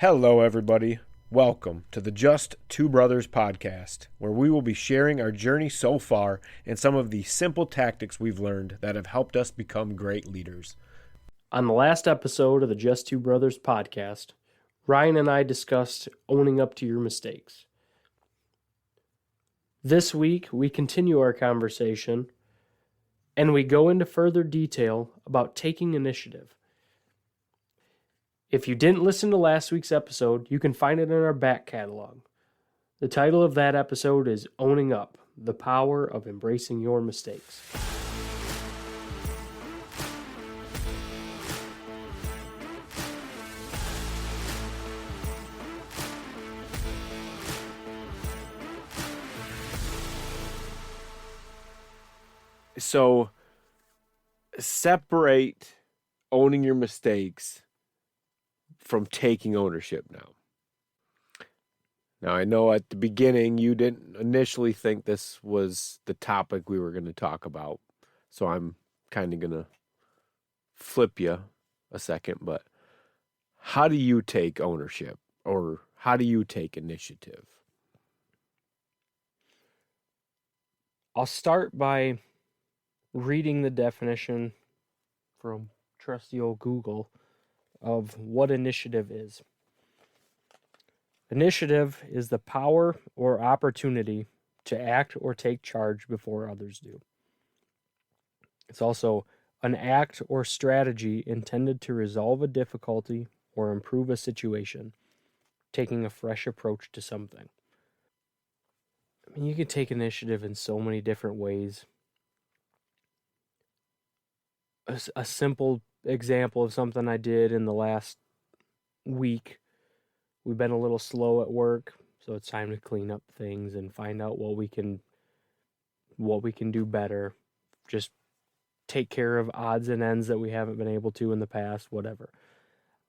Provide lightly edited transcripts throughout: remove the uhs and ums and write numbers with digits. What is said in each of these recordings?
Hello, everybody. Welcome to the Just Two Brothers podcast, where we will be sharing our journey so far and some of the simple tactics we've learned that have helped us become great leaders. On the last episode of the Just Two Brothers podcast, Ryan and I discussed owning up to your mistakes. This week, we continue our conversation and we go into further detail about taking initiative. If you didn't listen to last week's episode, you can find it in our back catalog. The title of that episode is Owning Up, the Power of Embracing Your Mistakes. So, separate owning your mistakes from taking ownership now. Now, I know at the beginning you didn't initially think this was the topic we were going to talk about, so I'm kind of going to flip you a second, but how do you take ownership, or how do you take initiative? I'll start by reading the definition from trusty old Google of what initiative is. Initiative is the power or opportunity to act or take charge before others do. It's also an act or strategy intended to resolve a difficulty or improve a situation, taking a fresh approach to something. I mean, you can take initiative in so many different ways. A simple example of something I did in the last week. We've been a little slow at work, so it's time to clean up things and find out what we can do better. Just take care of odds and ends that we haven't been able to in the past, whatever.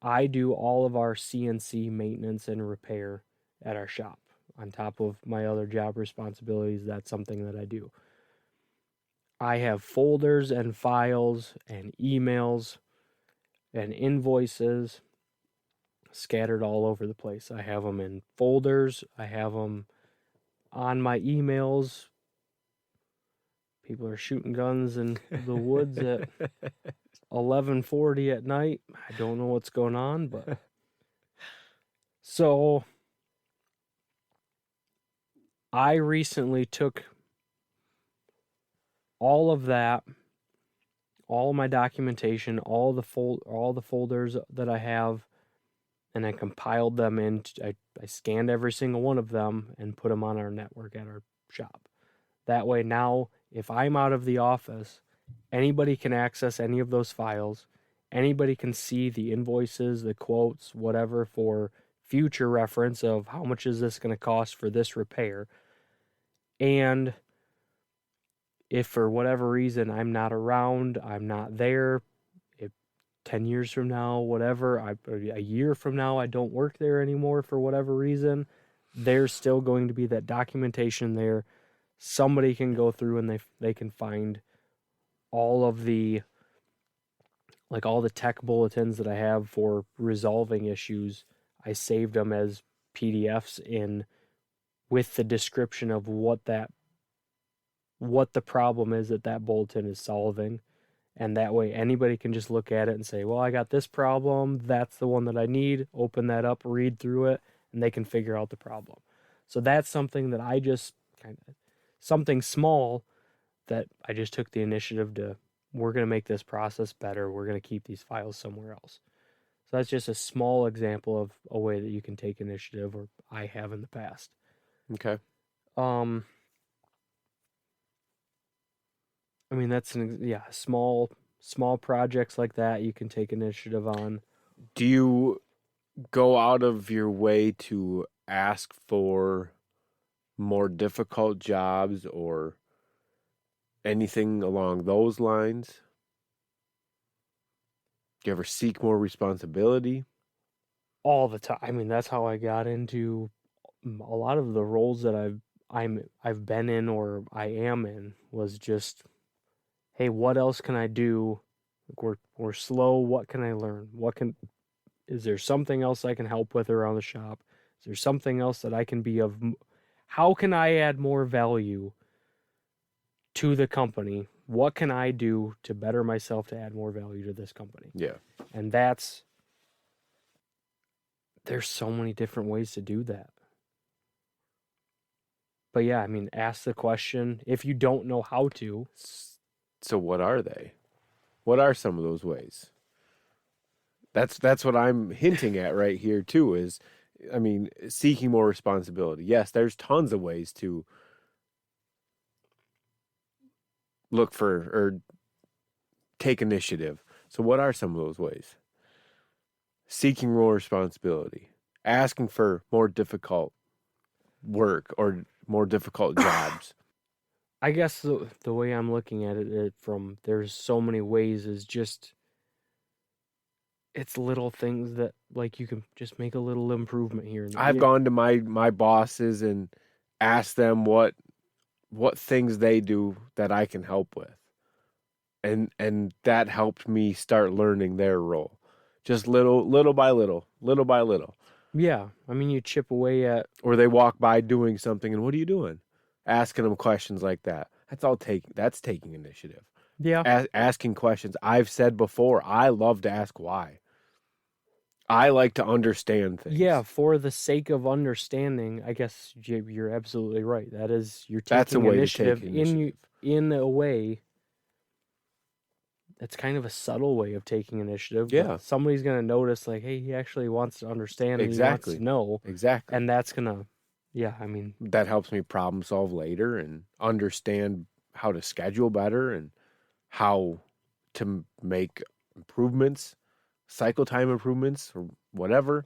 I do all of our CNC maintenance and repair at our shop. On top of my other job responsibilities, that's something that I do. I have folders and files and emails and invoices scattered all over the place. I have them in folders. I have them on my emails. People are shooting guns in the woods at 11:40 at night. I don't know what's going on, but so I recently took all of that, all of my documentation, all the folders that I have, and I compiled them in. I scanned every single one of them and put them on our network at our shop. That way now, if I'm out of the office, anybody can access any of those files. Anybody can see the invoices, the quotes, whatever, for future reference of how much is this going to cost for this repair. And if for whatever reason I'm not around, I'm not there, if 10 years from now, whatever, a year from now, I don't work there anymore for whatever reason, there's still going to be that documentation there. Somebody can go through and they can find all of the, like all the tech bulletins that I have for resolving issues. I saved them as PDFs with the description of what the problem is that bulletin is solving. And that way anybody can just look at it and say, well, I got this problem. That's the one that I need. Open that up, read through it, and they can figure out the problem. So that's something that I just something small that I just took the initiative to, we're going to make this process better. We're going to keep these files somewhere else. So that's just a small example of a way that you can take initiative, or I have in the past. Okay. I mean, that's small projects like that you can take initiative on. Do you go out of your way to ask for more difficult jobs or anything along those lines? Do you ever seek more responsibility? All the time. I mean, that's how I got into a lot of the roles that I've been in or I am in, was just, hey, what else can I do? We're slow. What can I learn? What can is there something else I can help with around the shop? Is there something else that I can be of? How can I add more value to the company? What can I do to better myself to add more value to this company? Yeah. And there's so many different ways to do that. But yeah, I mean, ask the question if you don't know how to. So what are they? What are some of those ways? That's what I'm hinting at right here too is, I mean, seeking more responsibility. Yes, there's tons of ways to look for or take initiative. So what are some of those ways? Seeking more responsibility, asking for more difficult work or more difficult jobs. I guess the way I'm looking at it from there's so many ways is just it's little things that like you can just make a little improvement here and there. I've gone to my bosses and asked them what things they do that I can help with. And that helped me start learning their role. Just little by little, little by little. Yeah, I mean you chip away at Or they walk by doing something and what are you doing? Asking them questions like that. That's taking initiative. yeah. Asking questions. I've said before, I love to ask why. I like to understand things. Yeah, for the sake of understanding, I guess you're absolutely right. That is, you're That's a taking way initiative, to take initiative. in a way. That's kind of a subtle way of taking initiative. Yeah. But somebody's gonna notice, like, hey, he actually wants to understand. And Exactly. He wants to know. Exactly. And that's gonna, yeah. I mean, that helps me problem solve later and understand how to schedule better and how to make improvements, cycle time improvements, or whatever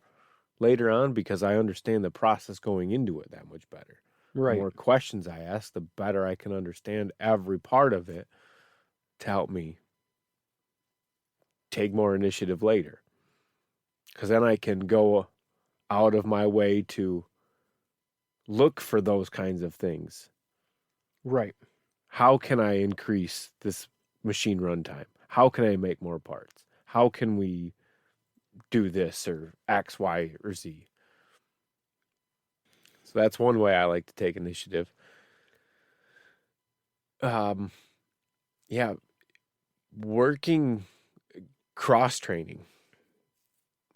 later on because I understand the process going into it that much better. right. The more questions I ask, the better I can understand every part of it to help me take more initiative later. Because then I can go out of my way to look for those kinds of things. Right. How can I increase this machine runtime? How can I make more parts? How can we do this or X, Y, or Z? So that's one way I like to take initiative. Yeah, working cross training.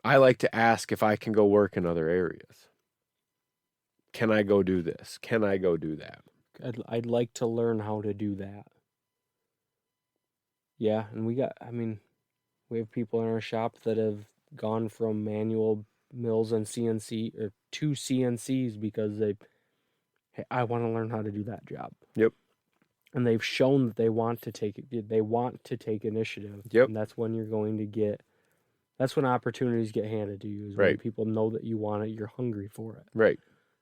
I like to ask if I can go work in other areas. Can I go do this? Can I go do that? I'd like to learn how to do that. Yeah, and we have people in our shop that have gone from manual mills and CNC or to CNCs because hey, I want to learn how to do that job. Yep. And they've shown that they want to take initiative. Yep. And that's when that's when opportunities get handed to you is when Right. people know that you want it, you're hungry for it. Right.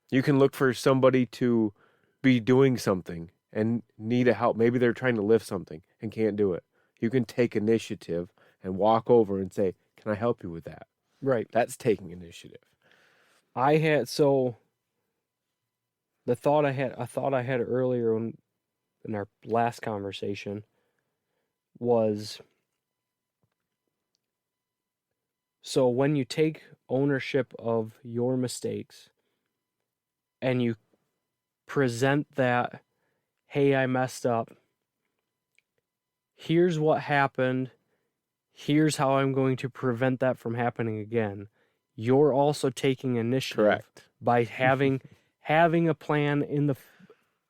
You can look for somebody to be doing something and need a help. Maybe they're trying to lift something and can't do it. You can take initiative and walk over and say, "Can I help you with that?" Right. That's taking initiative. The thought I had earlier in our last conversation was, so when you take ownership of your mistakes and you present that, hey, I messed up. Here's what happened. Here's how I'm going to prevent that from happening again. You're also taking initiative. Correct. By having a plan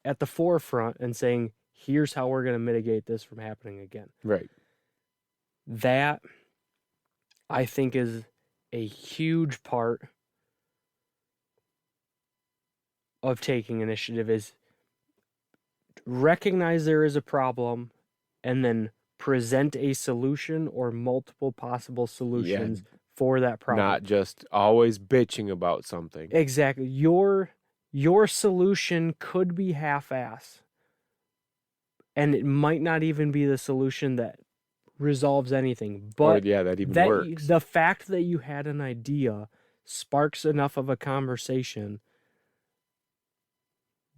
at the forefront and saying, here's how we're going to mitigate this from happening again. Right. That, I think, is a huge part of taking initiative, is recognize there is a problem and then present a solution or multiple possible solutions for that problem. Not just always bitching about something. Exactly. Your solution could be half-ass. And it might not even be the solution that resolves anything. But that even works. The fact that you had an idea sparks enough of a conversation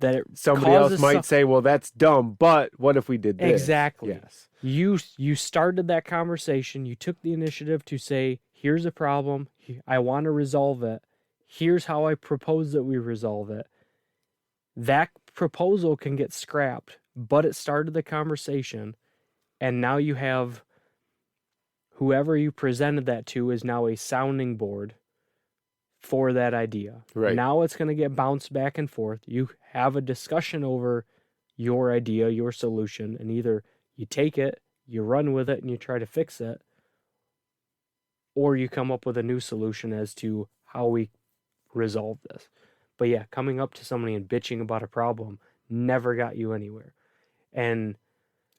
that it Somebody else causes might say, well, that's dumb, but what if we did this? Exactly. Yes. You started that conversation. You took the initiative to say, here's a problem. I want to resolve it. Here's how I propose that we resolve it. That proposal can get scrapped, but it started the conversation. And now you have whoever you presented that to is now a sounding board for that idea. Right. Now it's going to get bounced back and forth. You have a discussion over your idea, your solution, and either you take it, you run with it, and you try to fix it, or you come up with a new solution as to how we resolve this. But yeah, coming up to somebody and bitching about a problem never got you anywhere. And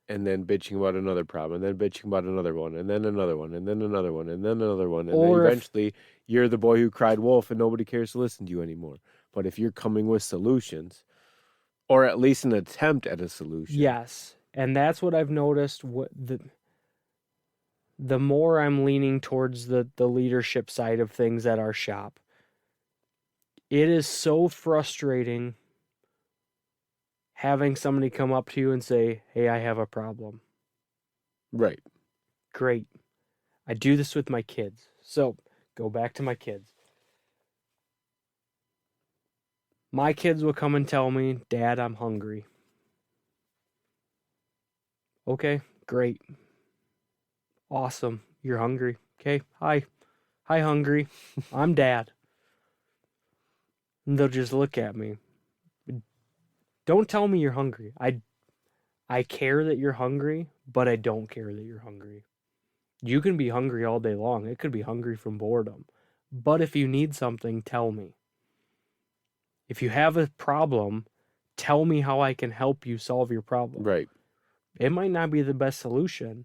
then bitching about another problem, and then bitching about another one, and then another one, and then another one, and then another one. And then eventually you're the boy who cried wolf and nobody cares to listen to you anymore. But if you're coming with solutions, or at least an attempt at a solution. Yes. And that's what I've noticed. The more I'm leaning towards the leadership side of things at our shop, it is so frustrating having somebody come up to you and say, hey, I have a problem. Right. Great. I do this with my kids. So go back to my kids. My kids will come and tell me, Dad, I'm hungry. Okay, great. Awesome. You're hungry. Okay, hi. Hi, hungry. I'm Dad. And they'll just look at me. Don't tell me you're hungry. I care that you're hungry, but I don't care that you're hungry. You can be hungry all day long. It could be hungry from boredom. But if you need something, tell me. If you have a problem, tell me how I can help you solve your problem. Right. It might not be the best solution,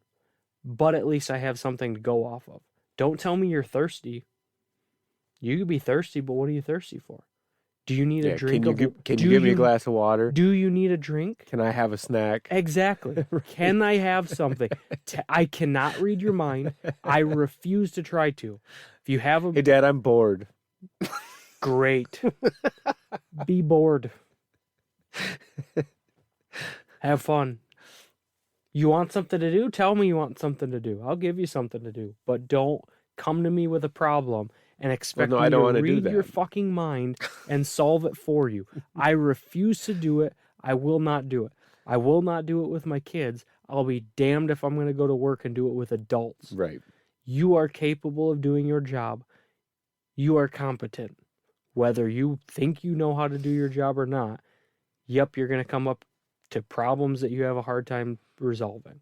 but at least I have something to go off of. Don't tell me you're thirsty. You could be thirsty, but what are you thirsty for? Do you need a drink? Can you give me a glass of water? Do you need a drink? Can I have a snack? Exactly. Right. Can I have something? I cannot read your mind. I refuse to try to. If you have a... Hey, Dad, I'm bored. Great. Be bored. Have fun. You want something to do? Tell me you want something to do. I'll give you something to do. But don't come to me with a problem and expect me to read your fucking mind and solve it for you. I refuse to do it. I will not do it. I will not do it with my kids. I'll be damned if I'm going to go to work and do it with adults. Right. You are capable of doing your job. You are competent. Whether you think you know how to do your job or not, yep, you're going to come up to problems that you have a hard time resolving.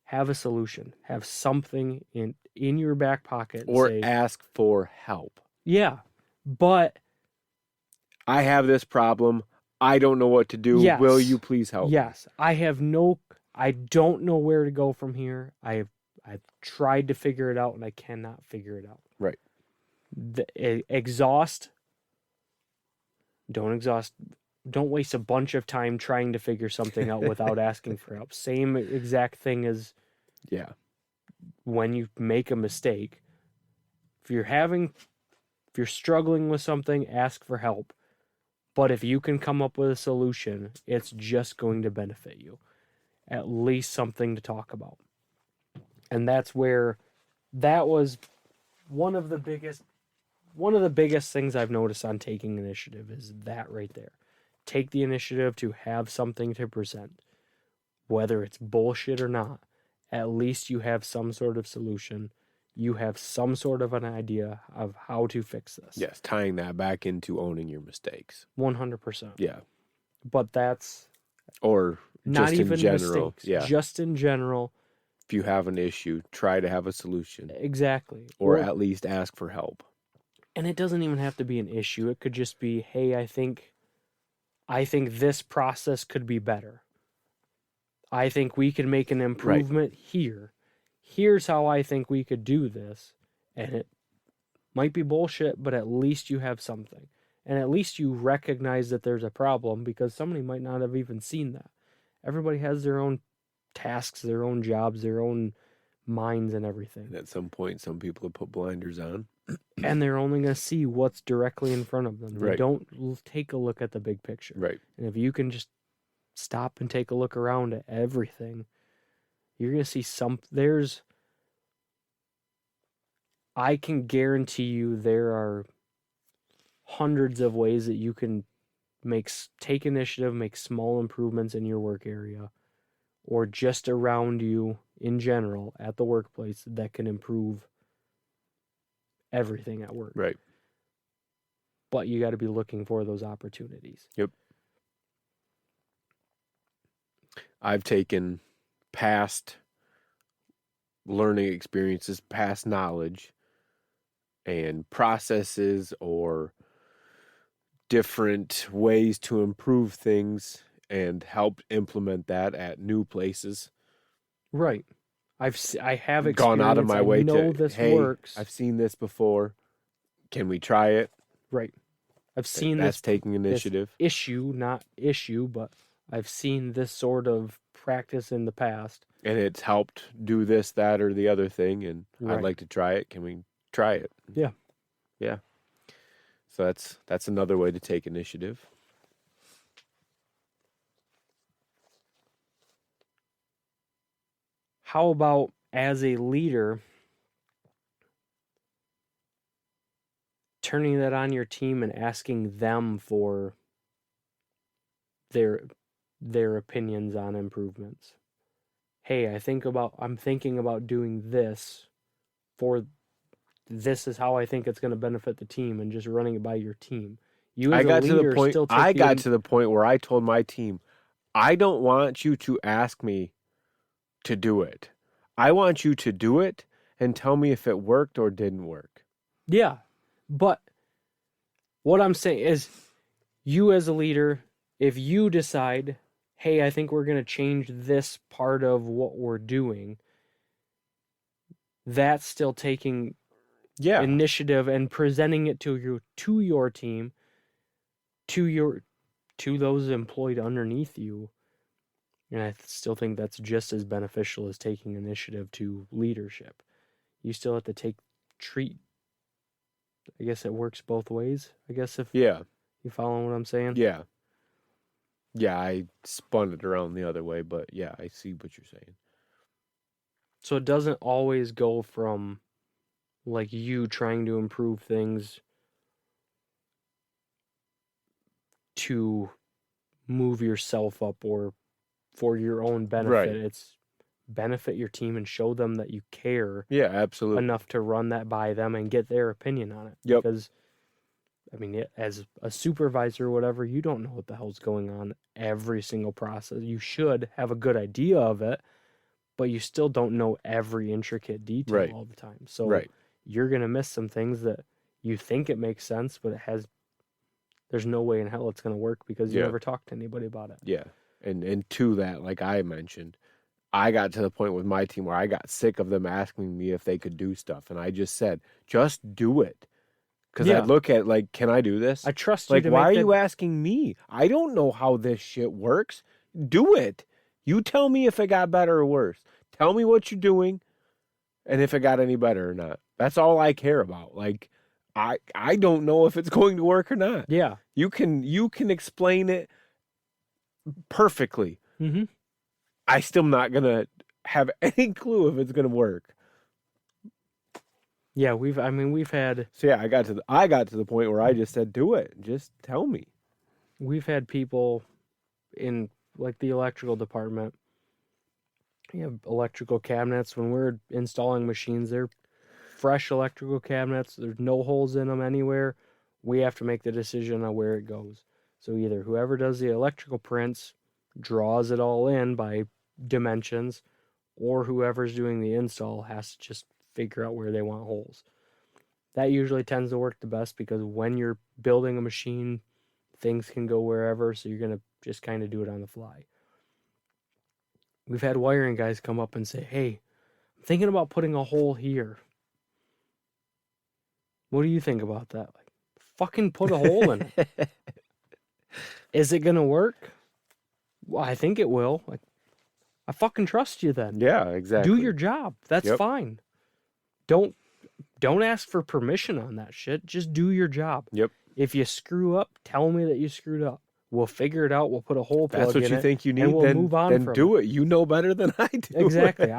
Have a solution. Have something in your back pocket. Or ask for help. Yeah, but... I have this problem. I don't know what to do. Yes. Will you please help? Yes. I don't know where to go from here. I've tried to figure it out and I cannot figure it out. Right. Don't exhaust. Don't waste a bunch of time trying to figure something out without asking for help. Same exact thing as when you make a mistake. If you're struggling with something, ask for help. But if you can come up with a solution, it's just going to benefit you. At least something to talk about. And that's where that was one of the biggest things I've noticed on taking initiative is that right there. Take the initiative to have something to present. Whether it's bullshit or not, at least you have some sort of solution. You have some sort of an idea of how to fix this. Yes, tying that back into owning your mistakes. 100%. Yeah. But that's... Or not just even in general. Mistakes. Yeah. Just in general. If you have an issue, try to have a solution. Exactly. Or at least ask for help. And it doesn't even have to be an issue. It could just be, hey, I think this process could be better. I think we can make an improvement here. Here's how I think we could do this. And it might be bullshit, but at least you have something. And at least you recognize that there's a problem because somebody might not have even seen that. Everybody has their own tasks, their own jobs, their own minds and everything. And at some point, some people have put blinders on. and they're only going to see what's directly in front of them. They Right. don't take a look at the big picture. Right. And if you can just stop and take a look around at everything, you're going to see I can guarantee you there are hundreds of ways that you can take initiative, make small improvements in your work area or just around you in general at the workplace that can improve everything at work. Right. But you got to be looking for those opportunities. Yep. I've taken past learning experiences, past knowledge, and processes or different ways to improve things and helped implement that at new places. Right. I have experience. Gone out of my way I know to, this hey, works. I've seen this before. Can we try it? Right. I've seen That's taking initiative. This not issue, but I've seen this sort of practice in the past. And it's helped do this, that, or the other thing, and Right. I'd like to try it. Can we try it? Yeah. Yeah. So that's another way to take initiative. How about as a leader, turning that on your team and asking them for their opinions on improvements? Hey, I'm thinking about doing this this is how I think it's going to benefit the team, and just running it by your team. You as I got a leader to the point. still take I got to the point where I told my team, I don't want you to ask me to do it. I want you to do it and tell me if it worked or didn't work. Yeah, but what I'm saying is, you as a leader, if you decide, hey, I think we're going to change this part of what we're doing, that's still taking initiative and presenting it to your team, to those employed underneath you. And I still think that's just as beneficial as taking initiative to leadership. You still have to treat. I guess it works both ways. I guess if you follow what I'm saying. Yeah. Yeah, I spun it around the other way, but yeah, I see what you're saying. So it doesn't always go from like you trying to improve things to move yourself up or for your own benefit. Right. It's benefit your team and show them that you care. Yeah, absolutely. Enough to run that by them and get their opinion on it. Yep. Because, I mean, as a supervisor or whatever, you don't know what the hell's going on every single process. You should have a good idea of it, but you still don't know every intricate detail all the time. So you're going to miss some things that you think it makes sense, but there's no way in hell it's going to work because you never talked to anybody about it. Yeah. And to that, like I mentioned, I got to the point with my team where I got sick of them asking me if they could do stuff. And I just said, just do it. Because I look at, like, can I do this? I trust you. Like, why are you asking me? I don't know how this shit works. Do it. You tell me if it got better or worse. Tell me what you're doing and if it got any better or not. That's all I care about. Like, I don't know if it's going to work or not. Yeah. You can explain it perfectly. Mm-hmm. I still not going to have any clue if it's going to work. Yeah, we've had. So yeah, I got to the point where I just said, do it. Just tell me. We've had people in like the electrical department. You have electrical cabinets. When we're installing machines, they're fresh electrical cabinets. There's no holes in them anywhere. We have to make the decision on where it goes. So either whoever does the electrical prints draws it all in by dimensions, or whoever's doing the install has to just figure out where they want holes. That usually tends to work the best because when you're building a machine, things can go wherever, so you're going to just kind of do it on the fly. We've had wiring guys come up and say, hey, I'm thinking about putting a hole here. What do you think about that? Like, fucking put a hole in it. Is it going to work? Well, I think it will. Like, I fucking trust you then. Yeah, exactly. Do your job. That's fine. Don't don't ask for permission on that shit. Just do your job. Yep. If you screw up, tell me that you screwed up. We'll figure it out. We'll put a hole That's plug what in you it, think you and need, we'll move on then from do it. it. You know better than I do. Exactly.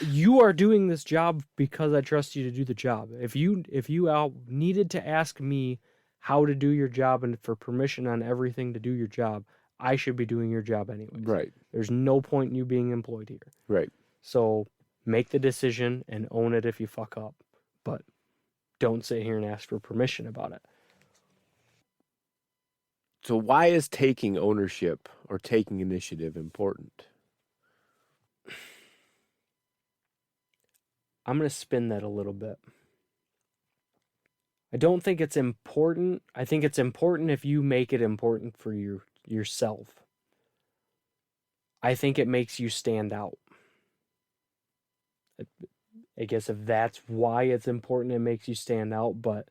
You are doing this job because I trust you to do the job. If you needed to ask me how to do your job and for permission on everything to do your job, I should be doing your job anyways. Right. There's no point in you being employed here. Right. So make the decision and own it if you fuck up. But don't sit here and ask for permission about it. So why is taking ownership or taking initiative important? I'm going to spin that a little bit. I don't think it's important. I think it's important if you make it important for yourself. I think it makes you stand out. I guess if that's why it's important, it makes you stand out, but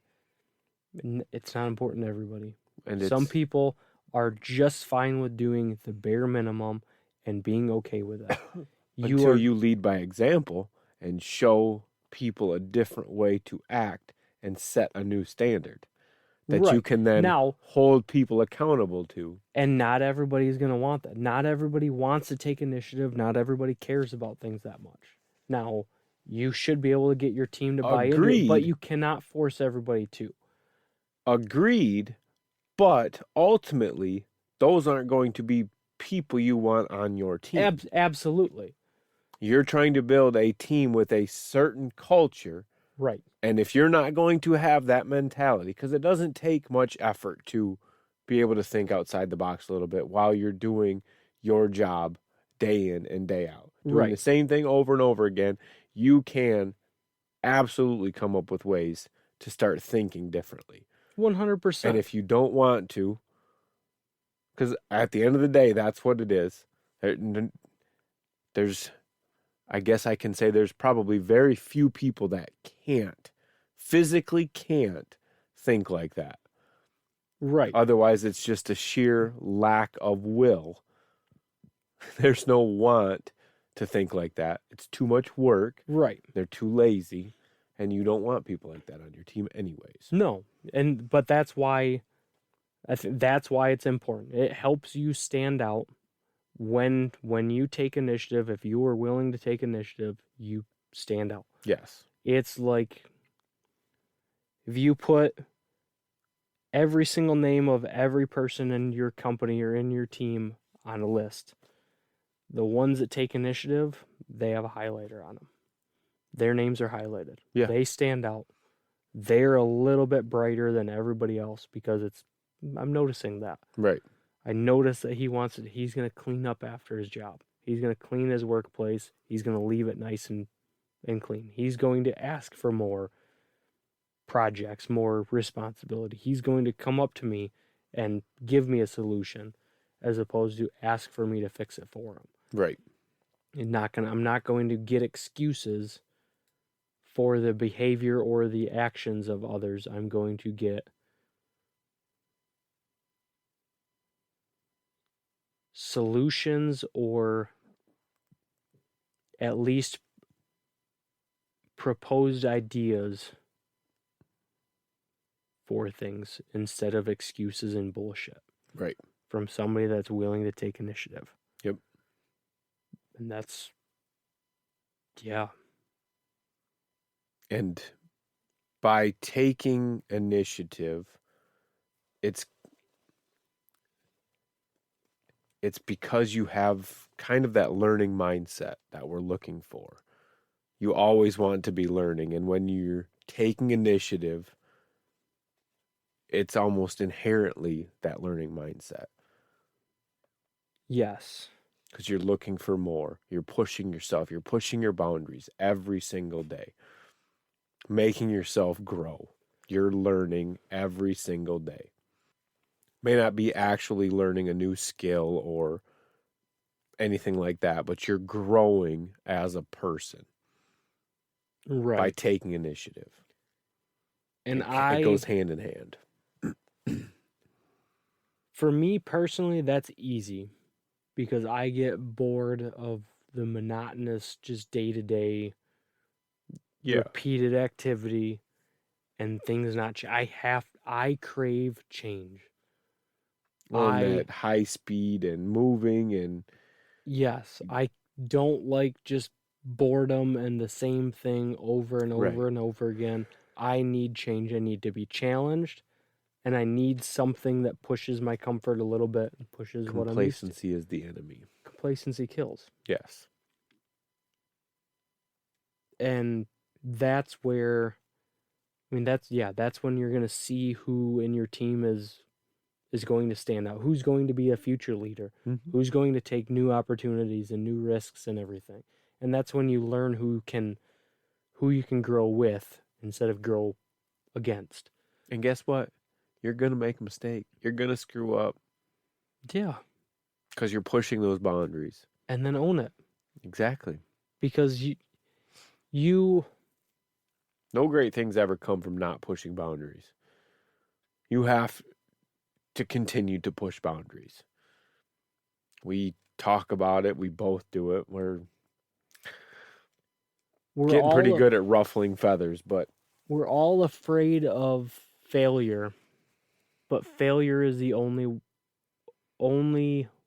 it's not important to everybody. And some people are just fine with doing the bare minimum and being okay with that. Until you lead by example and show people a different way to act and set a new standard that you can then hold people accountable to. And not everybody's going to want that. Not everybody wants to take initiative. Not everybody cares about things that much. Now, you should be able to get your team to buy into it, but you cannot force everybody to. Agreed, but ultimately, those aren't going to be people you want on your team. Absolutely. You're trying to build a team with a certain culture. Right. And if you're not going to have that mentality, because it doesn't take much effort to be able to think outside the box a little bit while you're doing your job day in and day out. Doing the same thing over and over again, you can absolutely come up with ways to start thinking differently. 100%. And if you don't want to, because at the end of the day, that's what it is. There's, I guess I can say there's probably very few people that physically can't think like that. Right. Otherwise, it's just a sheer lack of will. There's no want to think like that. It's too much work. Right. They're too lazy. And you don't want people like that on your team anyways. No. But that's why that's why it's important. It helps you stand out when you take initiative. If you are willing to take initiative, you stand out. Yes. It's like if you put every single name of every person in your company or in your team on a list, the ones that take initiative, they have a highlighter on them. Their names are highlighted. Yeah. They stand out. They're a little bit brighter than everybody else because I'm noticing that. Right. I notice that he's going to clean up after his job. He's going to clean his workplace. He's going to leave it nice and clean. He's going to ask for more projects, more responsibility. He's going to come up to me and give me a solution as opposed to ask for me to fix it for him. Right. I'm not going to get excuses for the behavior or the actions of others. I'm going to get solutions or at least proposed ideas for things instead of excuses and bullshit. Right. From somebody that's willing to take initiative. Yep. And that's, yeah. And by taking initiative, it's because you have kind of that learning mindset that we're looking for. You always want to be learning. And when you're taking initiative, it's almost inherently that learning mindset. Yes. Because you're looking for more. You're pushing yourself. You're pushing your boundaries every single day. Making yourself grow. You're learning every single day. May not be actually learning a new skill or anything like that, but you're growing as a person. Right. By taking initiative. And it goes hand in hand. For me personally, that's easy because I get bored of the monotonous, just day-to-day, Yeah. repeated activity, and things not I crave change. Well, and that high speed and moving and Yes, I don't like just boredom and the same thing over and right. over and over again. I need change. I need to be challenged, and I need something that pushes my comfort a little bit and pushes what I'm used to. Complacency is the enemy. Complacency kills. Yes. And that's where that's when you're going to see who in your team is going to stand out. Who's going to be a future leader? Mm-hmm. Who's going to take new opportunities and new risks and everything? And that's when you learn who you can grow with instead of grow against. And guess what? You're going to make a mistake. You're going to screw up Yeah. because you're pushing those boundaries. And then own it. Exactly. Because you No great things ever come from not pushing boundaries. You have to continue to push boundaries. We talk about it. We both do it. We're getting pretty good at ruffling feathers, but we're all afraid of failure. But failure is the only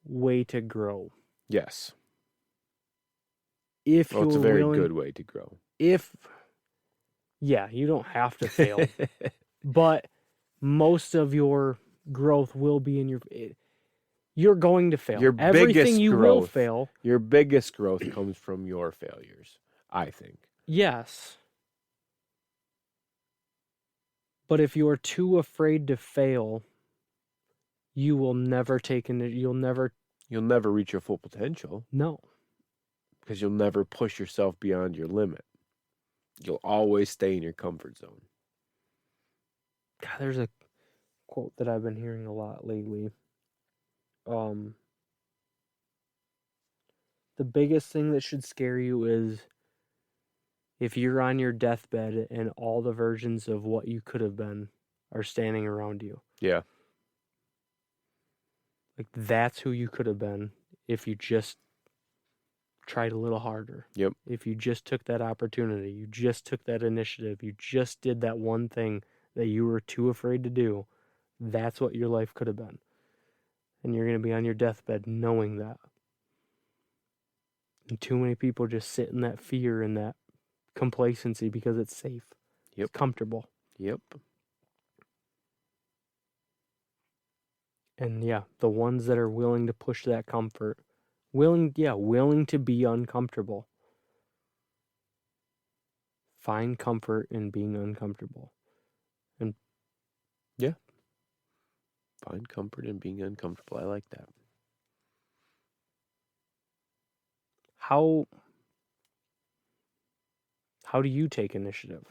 way to grow. yes. If Well, it's a very good way to grow. You don't have to fail. But most of your growth will be in you're going to fail. Everything you will fail. Your biggest growth comes from your failures, I think. Yes. But if you're too afraid to fail, you will never you'll never reach your full potential. No. Because you'll never push yourself beyond your limit. You'll always stay in your comfort zone. God, there's a quote that I've been hearing a lot lately. The biggest thing that should scare you is if you're on your deathbed and all the versions of what you could have been are standing around you. Yeah. Like, that's who you could have been if you just tried a little harder. Yep. If you just took that opportunity, you just took that initiative, you just did that one thing that you were too afraid to do, that's what your life could have been. And you're going to be on your deathbed knowing that. And too many people just sit in that fear and that complacency because it's safe. Yep. It's comfortable. Yep. And the ones that are willing to push that comfort, willing to be uncomfortable. Find comfort in being uncomfortable. And find comfort in being uncomfortable. I like that. How do you take initiative?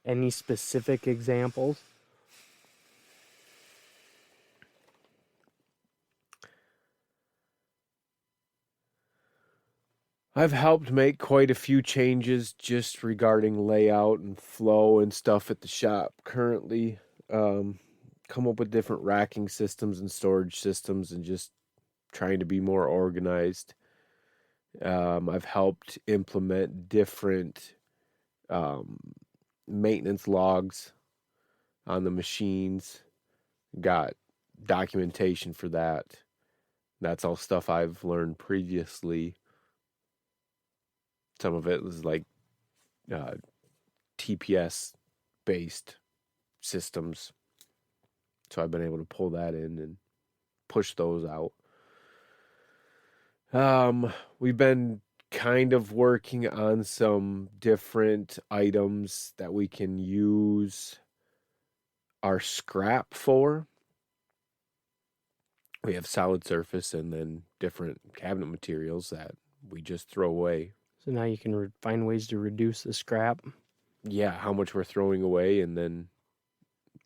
Any specific examples? I've helped make quite a few changes just regarding layout and flow and stuff at the shop currently. Come up with different racking systems and storage systems and just trying to be more organized. I've helped implement different maintenance logs on the machines. Got documentation for that. That's all stuff I've learned previously. Some of it was like TPS based systems. So I've been able to pull that in and push those out. We've been kind of working on some different items that we can use our scrap for. We have solid surface and then different cabinet materials that we just throw away. So now you can find ways to reduce the scrap. Yeah, how much we're throwing away, and then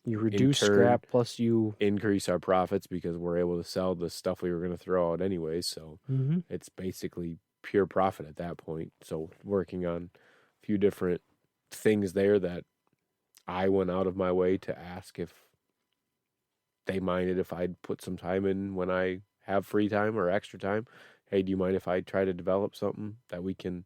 you reduce scrap plus you increase our profits because we're able to sell the stuff we were going to throw out anyway. So it's basically pure profit at that point. So working on a few different things there that I went out of my way to ask if they minded if I'd put some time in when I have free time or extra time. Hey, do you mind if I try to develop something that we can,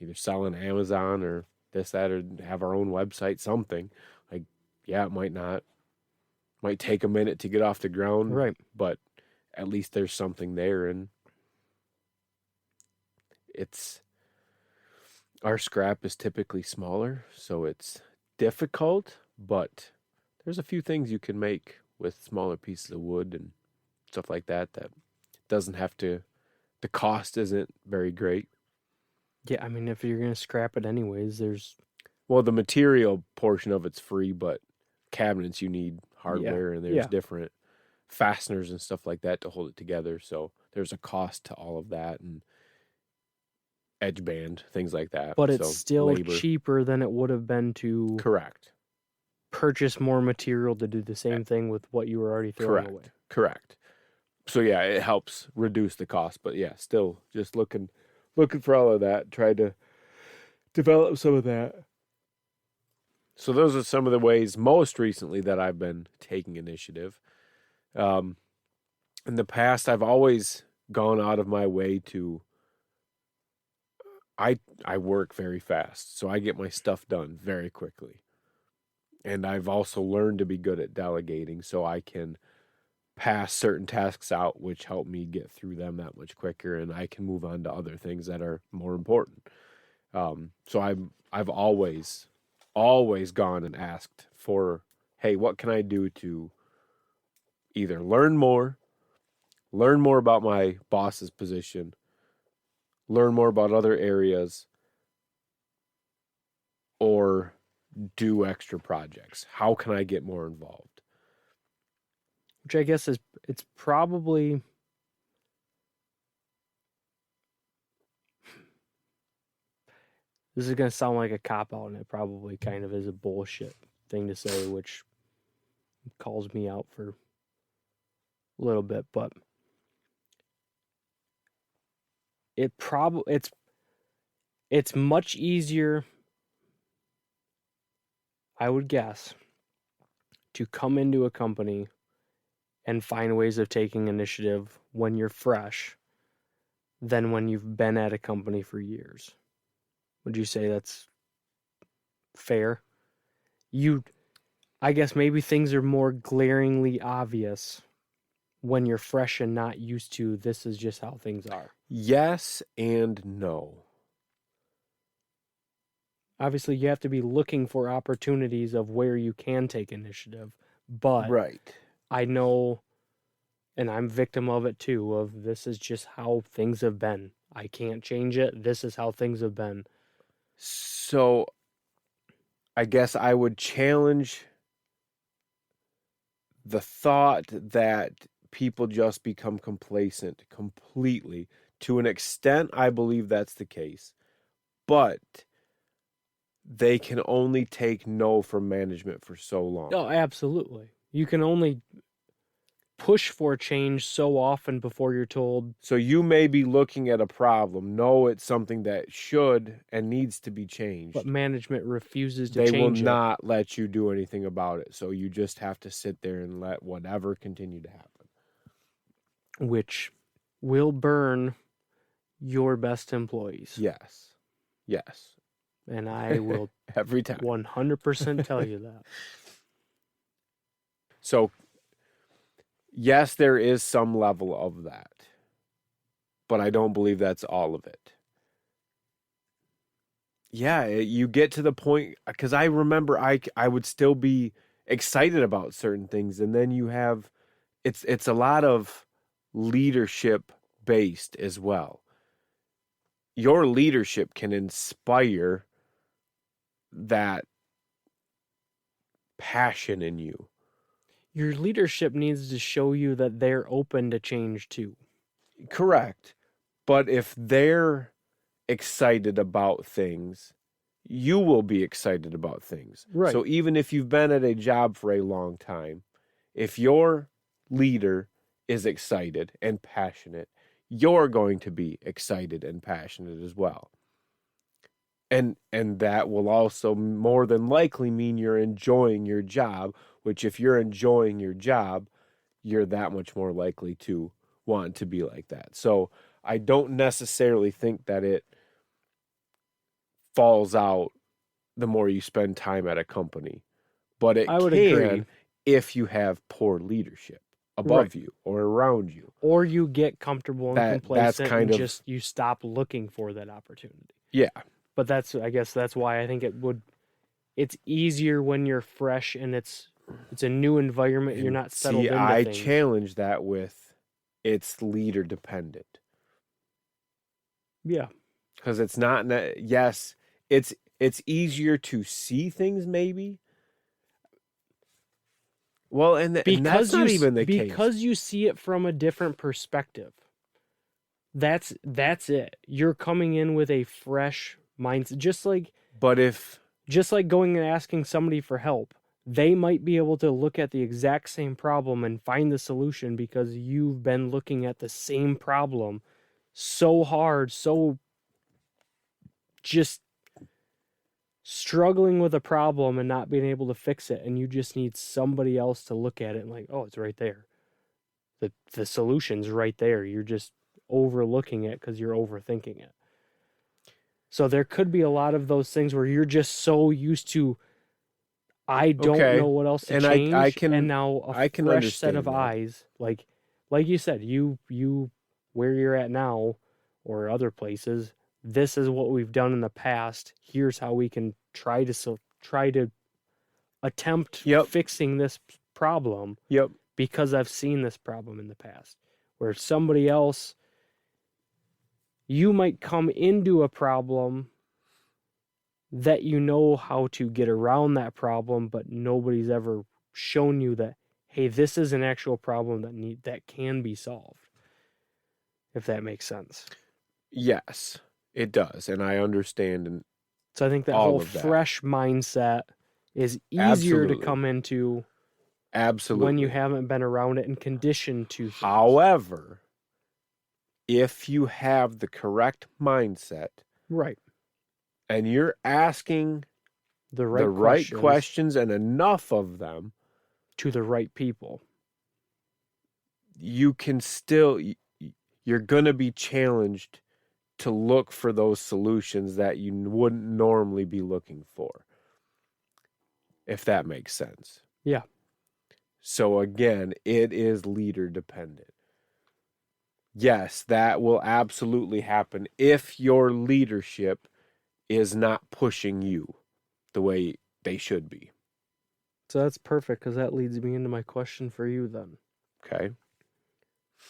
either sell on Amazon or this, that, or have our own website, something. Like, yeah, it might take a minute to get off the ground, Right. but at least there's something there. And it's, our scrap is typically smaller, so it's difficult, but there's a few things you can make with smaller pieces of wood and stuff like that that doesn't have to, the cost isn't very great. Yeah, I mean, if you're gonna scrap it anyways, there's Well, the material portion of it's free, but cabinets you need yeah, hardware and there's yeah. different fasteners and stuff like that to hold it together. So there's a cost to all of that and edge band, things like that. But it's So still labor. cheaper than it would have been to Correct. purchase more material to do the same thing with what you were already throwing away. Correct. So yeah, it helps reduce the cost, but yeah, still just looking for all of that, try to develop some of that. So those are some of the ways most recently that I've been taking initiative. Um, in the past, I've always gone out of my way to. I work very fast, so I get my stuff done very quickly, and I've also learned to be good at delegating, so I can pass certain tasks out, which help me get through them that much quicker, and I can move on to other things that are more important. So I've always gone and asked for, hey, what can I do to either learn more about my boss's position, learn more about other areas, or do extra projects? How can I get more involved? Which I guess is it's probably this is gonna sound like a cop out, and it probably kind of is a bullshit thing to say, which calls me out for a little bit, but it's much easier, I would guess, to come into a company and find ways of taking initiative when you're fresh than when you've been at a company for years. Would you say that's fair? I guess maybe things are more glaringly obvious when you're fresh and not used to this is just how things are. Yes and no. Obviously, you have to be looking for opportunities of where you can take initiative, but Right. I know, and I'm victim of it too, of this is just how things have been. I can't change it. This is how things have been. So I guess I would challenge the thought that people just become complacent completely. To an extent, I believe that's the case. But they can only take no from management for so long. Oh, absolutely. You can only push for change so often before you're told. So you may be looking at a problem, know it's something that should and needs to be changed. But management refuses to they will change it. not let you do anything about it. So you just have to sit there and let whatever continue to happen. Which will burn your best employees. Yes. And I will every time 100% tell you that. So yes, there is some level of that, but I don't believe that's all of it. Yeah, you get to the point, because I remember I would still be excited about certain things, and then you have it's a lot of leadership based as well. Your leadership can inspire that passion in you. Your leadership needs to show you that they're open to change too. Correct. But if they're excited about things, you will be excited about things. Right. So even if you've been at a job for a long time, if your leader is excited and passionate, you're going to be excited and passionate as well. And that will also more than likely mean you're enjoying your job, which if you're enjoying your job, you're that much more likely to want to be like that. So I don't necessarily think that falls out the more you spend time at a company. But it I would agree. can if you have poor leadership Right. above you or around you. Or you get comfortable and That's complacent and kind of, just you stop looking for that opportunity. yeah. But I guess that's why I think it's easier when you're fresh and it's a new environment, you're And not see, settled into I things. challenge that with it's leader dependent. Yeah. Because it's not, yes, it's easier to see things maybe. Well, and that's not even the case. Because you see it from a different perspective. That's it. You're coming in with a fresh mindset, But if just like going and asking somebody for help. They might be able to look at the exact same problem and find the solution because you've been looking at the same problem so hard, so just struggling with a problem and not being able to fix it, and you just need somebody else to look at it and like, oh, it's right there. The solution's right there. You're just overlooking it because you're overthinking it. So there could be a lot of those things where you're just so used to, I don't know what else to and change, I can, and now I can fresh set understand of that. eyes, like you said, you where you're at now, or other places. This is what we've done in the past. Here's how we can try to attempt Yep. fixing this problem. Yep. Because I've seen this problem in the past, where somebody else, you might come into a problem that you know how to get around that problem, but nobody's ever shown you that, hey, this is an actual problem that can be solved. If that makes sense. Yes, it does, and I understand. And so I think that whole fresh mindset is easier to come into. Absolutely. When you haven't been around it and conditioned to things. However, if you have the correct mindset, right, and you're asking the right questions and enough of them to the right people, you can still, you're going to be challenged to look for those solutions that you wouldn't normally be looking for, if that makes sense. Yeah. So again, it is leader dependent. Yes, that will absolutely happen if your leadership is not pushing you the way they should be. So that's perfect, because that leads me into my question for you then. Okay.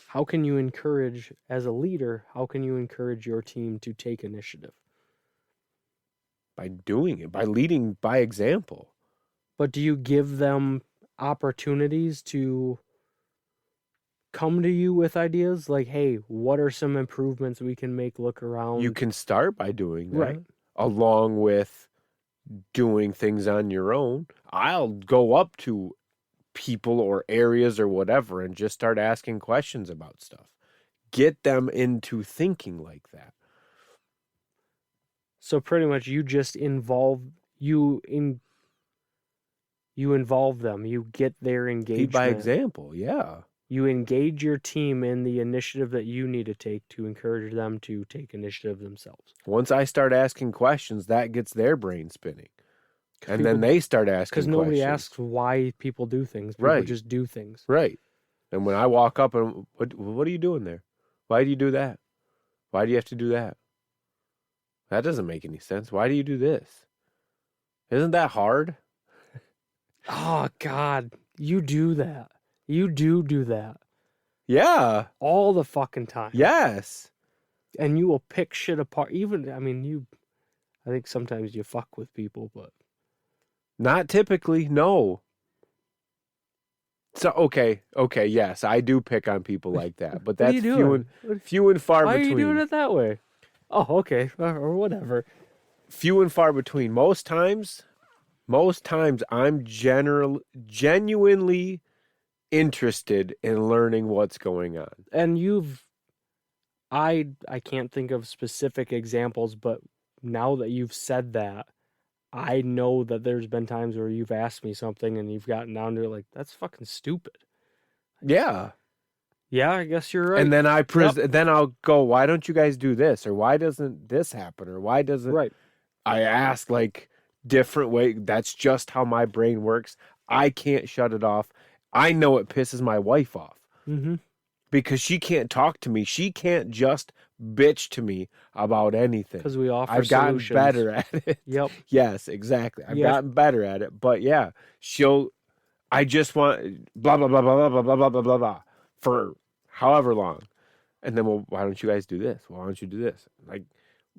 How can you encourage, as a leader, how can you encourage your team to take initiative? By doing it, by leading by example. But do you give them opportunities to come to you with ideas like, hey, what are some improvements we can make? Look around. You can start by doing that, right, along with doing things on your own. I'll go up to people or areas or whatever and just start asking questions about stuff. Get them into thinking like that. So pretty much you just involve them. You get their engagement. Lead by example, yeah. You engage your team in the initiative that you need to take to encourage them to take initiative themselves. Once I start asking questions, that gets their brain spinning. And then they start asking questions. Because nobody asks why people do things. People just do things. Right. And when I walk up and, what are you doing there? Why do you do that? Why do you have to do that? That doesn't make any sense. Why do you do this? Isn't that hard? Oh, God. You do that. You do that. Yeah. All the fucking time. Yes. And you will pick shit apart. I think sometimes you fuck with people, but. Not typically, no. So, okay, yes, I do pick on people like that. But that's few and far between. Why are you doing it that way? Oh, okay, or whatever. Few and far between. Most times I'm genuinely interested in learning what's going on. And I can't think of specific examples, but now that you've said that, I know that there's been times where you've asked me something and you've gotten down to it like, that's fucking stupid. Yeah. Yeah, I guess you're right. And then then I'll go, why don't you guys do this? Or why doesn't this happen? Or why doesn't... Right. I ask like different way. That's just how my brain works. I can't shut it off. I know it pisses my wife off Mm-hmm. because she can't talk to me. She can't just bitch to me about anything. Because we offer I've gotten solutions. better at it. Yep. Yes, exactly. I've You have gotten better at it. But yeah, she'll I just want blah blah blah blah blah blah blah blah blah blah for however long. And then, well, why don't you guys do this? Why don't you do this? Like,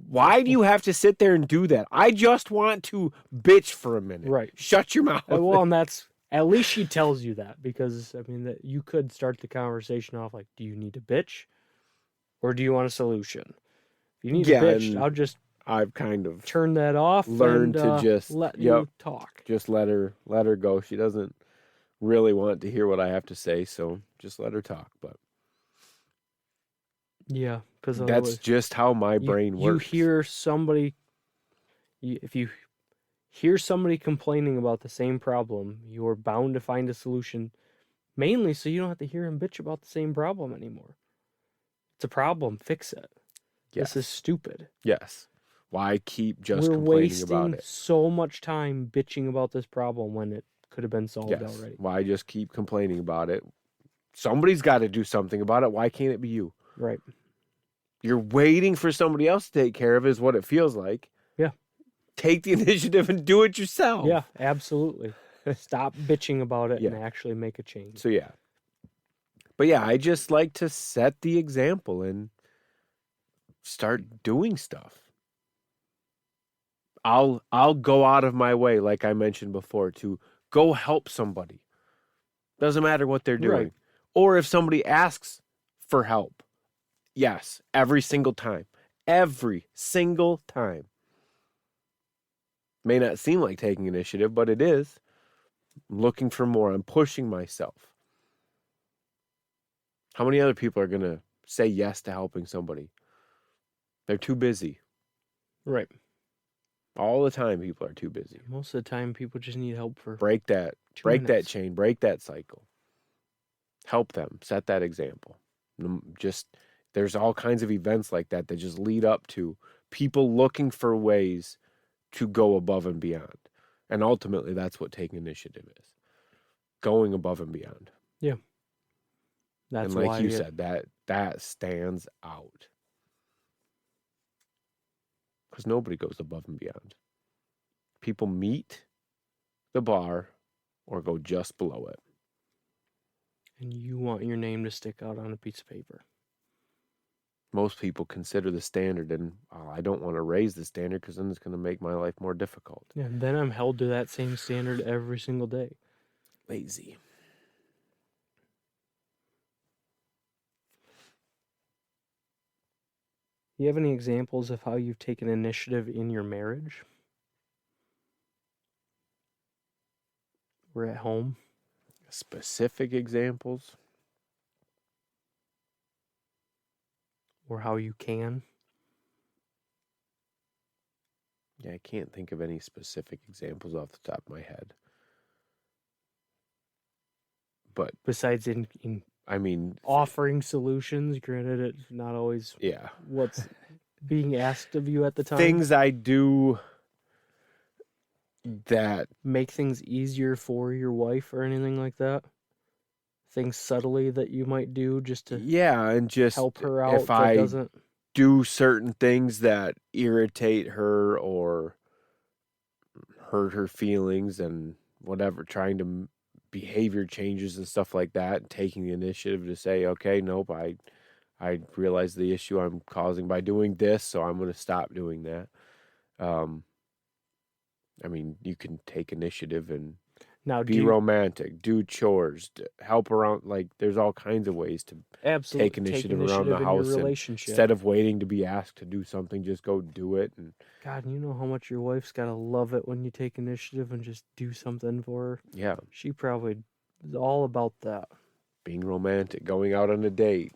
why do you have to sit there and do that? I just want to bitch for a minute. right. Shut your mouth. Well, and that's at least she tells you that, because I mean that you could start the conversation off like, "Do you need a bitch, or do you want a solution?" If you need a Yeah, bitch, and I'll just I've kind of turn that off learned and to just let you talk. just let her go. She doesn't really want to hear what I have to say, so just let her talk. But Yeah, because that's otherwise, just how my you brain you works. hear somebody, if you hear somebody complaining about the same problem, you're bound to find a solution. Mainly, so you don't have to hear him bitch about the same problem anymore. It's a problem. Fix it. This is Yes. stupid. Yes. Why keep just We're complaining about wasting it? so much time bitching about this problem when it could have been solved Yes. already. Why just keep complaining about it? Somebody's got to do something about it. Why can't it be you? Right. You're waiting for somebody else to take care of it, is what it feels like. Yeah. Take the initiative and do it yourself. Yeah, absolutely. Stop bitching about it and Yeah. actually make a change. So yeah. But yeah, I just like to set the example and start doing stuff. I'll go out of my way, like I mentioned before, to go help somebody. Doesn't matter what they're doing. Right. Or if somebody asks for help. Yes, every single time. Every single time. May not seem like taking initiative, but it is. I'm looking for more. I'm pushing myself. How many other people are going to say yes to helping somebody? They're too busy. Right. All the time people are too busy. Most of the time people just need help for Break that 2 minutes. chain, break that cycle. Help them, set that example. Just there's all kinds of events like that that just lead up to people looking for ways to go above and beyond. And ultimately that's what taking initiative is. Going above and beyond. Yeah. That's And like why you said, that stands out. Because nobody goes above and beyond. People meet the bar or go just below it. and you want your name to stick out on a piece of paper. Most people consider the standard, and I don't want to raise the standard because then it's going to make my life more difficult. Yeah, and then I'm held to that same standard every single day. Lazy. You have any examples of how you've taken initiative in your marriage? Or at home? Specific examples? Or how you can? Yeah, I can't think of any specific examples off the top of my head. But Besides in I mean, offering solutions, granted it's not always yeah, what's being asked of you at the time. things I do that make things easier for your wife or anything like that. Things subtly that you might do just to and just help her out if that I doesn't. do certain things that irritate her or hurt her feelings and whatever, trying to behavior changes and stuff like that, and taking the initiative to say, okay, nope, I realize the issue I'm causing by doing this, so I'm going to stop doing that. I mean, you can take initiative and Now, be romantic, do chores, help around. Like, there's all kinds of ways to absolutely take initiative around the in your house, and relationship. instead of waiting to be asked to do something, just go do it. And God, you know how much your wife's gotta love it when you take initiative and just do something for her. yeah, She probably is all about that. being romantic, going out on a date,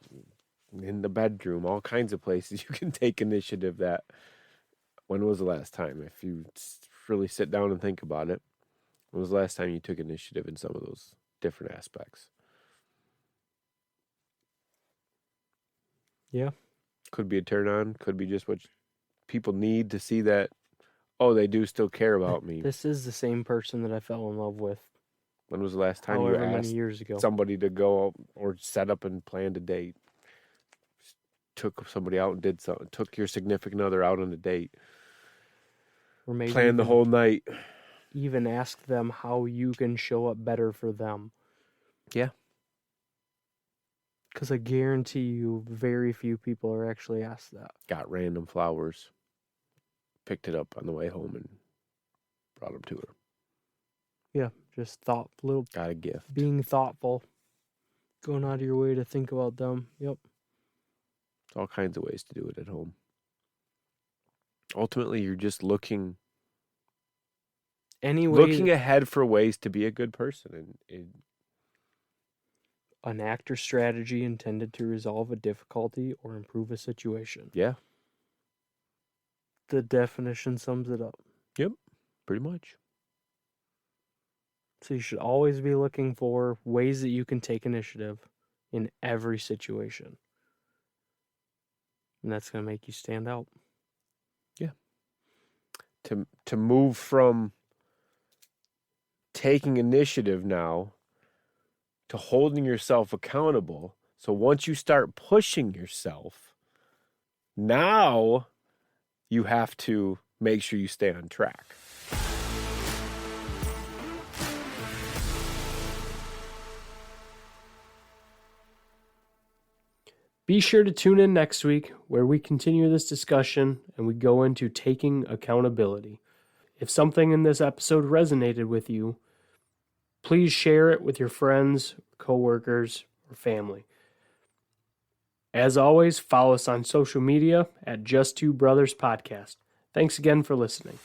in the bedroom, all kinds of places you can take initiative. That when was the last time, if you really sit down and think about it, when was the last time you took initiative in some of those different aspects? Yeah. Could be a turn on, could be just what people need to see that, Oh, they do still care about me. This is the same person that I fell in love with When was the last time you however many asked years ago. somebody to go or set up and planned a date? Took somebody out and did something. Took your significant other out on a date. Or maybe Planned the whole night. even ask them how you can show up better for them. Yeah. Because I guarantee you very few people are actually asked that. Got random flowers. Picked it up on the way home and brought them to her. Yeah, just Got a gift. being thoughtful. Going out of your way to think about them. Yep. There's all kinds of ways to do it at home. Ultimately, you're just looking ahead for ways to be a good person. And an act or strategy intended to resolve a difficulty or improve a situation. Yeah. The definition sums it up. Yep, pretty much. So you should always be looking for ways that you can take initiative in every situation. And that's going to make you stand out. Yeah. To move from taking initiative now to holding yourself accountable. So once you start pushing yourself, now you have to make sure you stay on track. Be sure to tune in next week where we continue this discussion and we go into taking accountability. If something in this episode resonated with you, please share it with your friends, coworkers, or family. As always, follow us on social media at Just Two Brothers Podcast. Thanks again for listening.